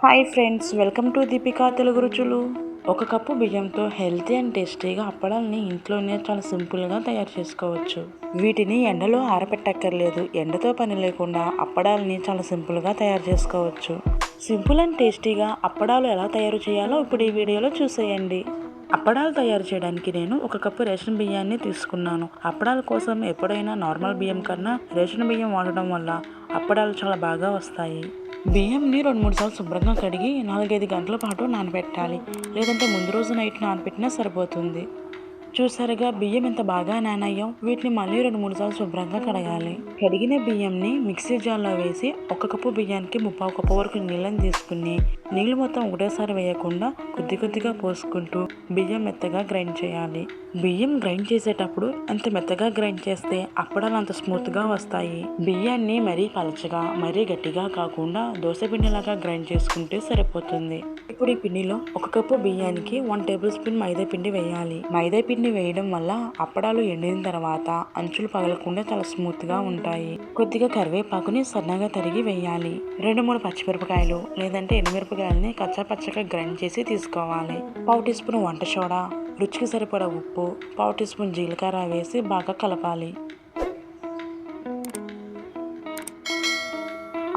Hi friends, welcome to Deepika Telugu రుచులు. ఒక cup బియ్యంతో హెల్తీ అండ్ టేస్టీగా అప్పడాలని ఇంట్లోనే చాలా సింపుల్గా తయారు చేసుకోవచ్చు. వీటిని ఎండలో ఆరబెట్టక్కర్లేదు. ఎండతో పని లేకుండా అప్పడాలని చాలా సింపుల్గా తయారు చేసుకోవచ్చు. సింపుల్ అండ్ టేస్టీగా అప్పడాలు ఎలా తయారు చేయాలో ఇప్పుడు ఈ వీడియోలో చూసేయండి. అప్పడాలు తయారు చేయడానికి నేను ఒక కప్పు రేషన్ బియ్యాన్ని తీసుకున్నాను. అప్పడాల కోసం ఎప్పుడైనా నార్మల్ బియ్యం కన్నా రేషన్ బియ్యం వాడడం వల్ల అప్పడాలు చాలా బాగా వస్తాయి. బియ్యంని 2-3 సార్లు శుభ్రంగా కడిగి 4-5 గంటల పాటు నానబెట్టాలి. లేదంటే ముందు రోజు నైట్ నానబెట్టినా సరిపోతుంది. చూసారుగా బియ్యం ఎంత బాగా నానాయో. వీటిని మళ్ళీ 2-3 సార్లు శుభ్రంగా కడగాలి. కడిగిన బియ్యంని మిక్సీ జార్లో వేసి ఒక కప్పు బియ్యానికి 3/4 కప్పు వరకు నీళ్ళని తీసుకుని నీళ్ళు మొత్తం ఒకటేసారి వేయకుండా కొద్ది కొద్దిగా పోసుకుంటూ బియ్యం మెత్తగా గ్రైండ్ చేయాలి. బియ్యం గ్రైండ్ చేసేటప్పుడు ఎంత మెత్తగా గ్రైండ్ చేస్తే అప్పడాలు అంత స్మూత్గా వస్తాయి. బియ్యాన్ని మరీ పలచగా మరీ గట్టిగా కాకుండా దోశపిండిలాగా గ్రైండ్ చేసుకుంటే సరిపోతుంది. ఇప్పుడు ఈ పిండిలో ఒక కప్పు బియ్యానికి 1 టేబుల్ స్పూన్ మైదా పిండి వేయాలి. మైదా పిండి వేయడం వల్ల అప్పడాలు ఎండిన తర్వాత అంచులు పగలకుండా చాలా స్మూత్గా ఉంటాయి. కొద్దిగా కరివేపాకుని సన్నగా తరిగి వేయాలి. 2-3 పచ్చిమిరపకాయలు లేదంటే ఎండుమిరపకాయలని కచ్చాపచ్చగా గ్రైండ్ చేసి తీసుకోవాలి. 1/4 టీ స్పూన్ వంట సోడా, రుచికి సరిపడా ఉప్పు, 1/4 టీ స్పూన్ జీలకర్ర వేసి బాగా కలపాలి.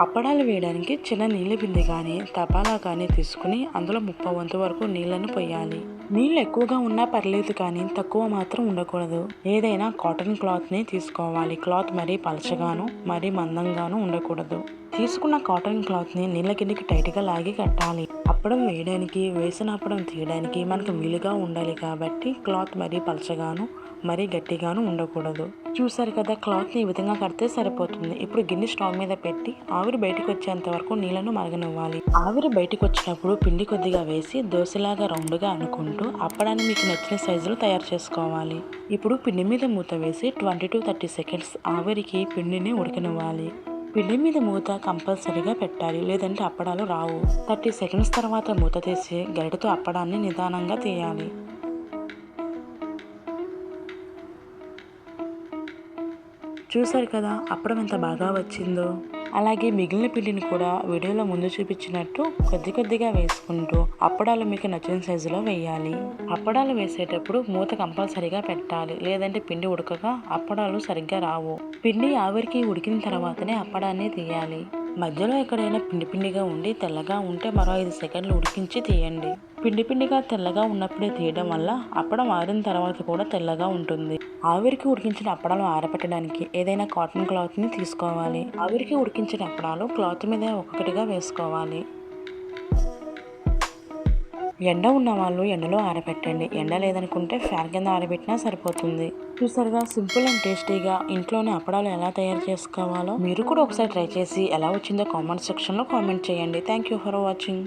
అప్పడాలు వేయడానికి చిన్న నీళ్ళ బిందె కానీ తపాలా కానీ తీసుకుని అందులో 1/2 వంతు వరకు నీళ్ళని పోయాలి. నీళ్ళు ఎక్కువగా ఉన్నా పర్లేదు కానీ తక్కువ మాత్రం ఉండకూడదు. ఏదైనా కాటన్ క్లాత్ని తీసుకోవాలి. క్లాత్ మరీ పలచగాను మరీ మందంగాను ఉండకూడదు. తీసుకున్న కాటన్ క్లాత్ని నీళ్ళ కిందికి టైట్గా లాగి కట్టాలి. అప్పడం వేయడానికి వేసిన అప్పడం తీయడానికి మనకు వీలుగా ఉండాలి కాబట్టి క్లాత్ మరీ పలచగాను మరీ గట్టిగాను ఉండకూడదు. చూసారు కదా, క్లాత్ని ఈ విధంగా కడితే సరిపోతుంది. ఇప్పుడు గిన్నె స్టవ్ మీద పెట్టి ఆవిరి బయటకు వచ్చేంత వరకు నీళ్ళను మరగనివ్వాలి. ఆవిరి బయటకు వచ్చినప్పుడు పిండి కొద్దిగా వేసి దోశలాగా రౌండ్గా అనుకుంటూ అప్పడాన్ని మీకు నచ్చిన సైజులో తయారు చేసుకోవాలి. ఇప్పుడు పిండి మీద మూత వేసి 20 to 30 సెకండ్స్ ఆవిరికి పిండిని ఉడకనివ్వాలి. పిండి మీద మూత కంపల్సరీగా పెట్టాలి, లేదంటే అప్పడాలు రావు. 30 సెకండ్స్ తర్వాత మూత తీసి గరిటెతో అప్పడాన్ని నిదానంగా తీయాలి. చూసారు కదా అప్పడం ఎంత బాగా వచ్చిందో. అలాగే మిగిలిన పిండిని కూడా వీడియోలో ముందు చూపించినట్టు కొద్ది కొద్దిగా వేసుకుంటూ అప్పడాలు మీకు నచ్చిన సైజులో వేయాలి. అప్పడాలు వేసేటప్పుడు మూత కంపల్సరీగా పెట్టాలి, లేదంటే పిండి ఉడకగా అప్పడాలు సరిగ్గా రావు. పిండి ఆవిరికి ఉడికిన తర్వాతనే అప్పడాన్ని తీయాలి. మధ్యలో ఎక్కడైనా పిండి పిండిగా ఉండి తెల్లగా ఉంటే మరో 5 సెకండ్లు ఉడికించి తీయండి. పిండి పిండిగా తెల్లగా ఉన్నప్పుడే తీయడం వల్ల అప్పడం ఆరిన తర్వాత కూడా తెల్లగా ఉంటుంది. ఆవిరికి ఉడికించిన అప్పడాలు ఆరబెట్టడానికి ఏదైనా కాటన్ క్లాత్ని తీసుకోవాలి. ఆవిరికి ఉడికించిన అప్పడాలు క్లాత్ మీద ఒక్కొక్కటిగా వేసుకోవాలి. ఎండ ఉన్న వాళ్ళు ఎండలో ఆరబెట్టండి. ఎండ లేదనుకుంటే ఫ్యాన్ కింద ఆరబెట్టినా సరిపోతుంది. చూసారుగా సింపుల్ అండ్ టేస్టీగా ఇంట్లోనే అప్పడాలు ఎలా తయారు చేసుకోవాలో మీరు కూడా ఒకసారి ట్రై చేసి ఎలా వచ్చిందో కామెంట్ సెక్షన్లో కామెంట్ చేయండి. Thank you for watching.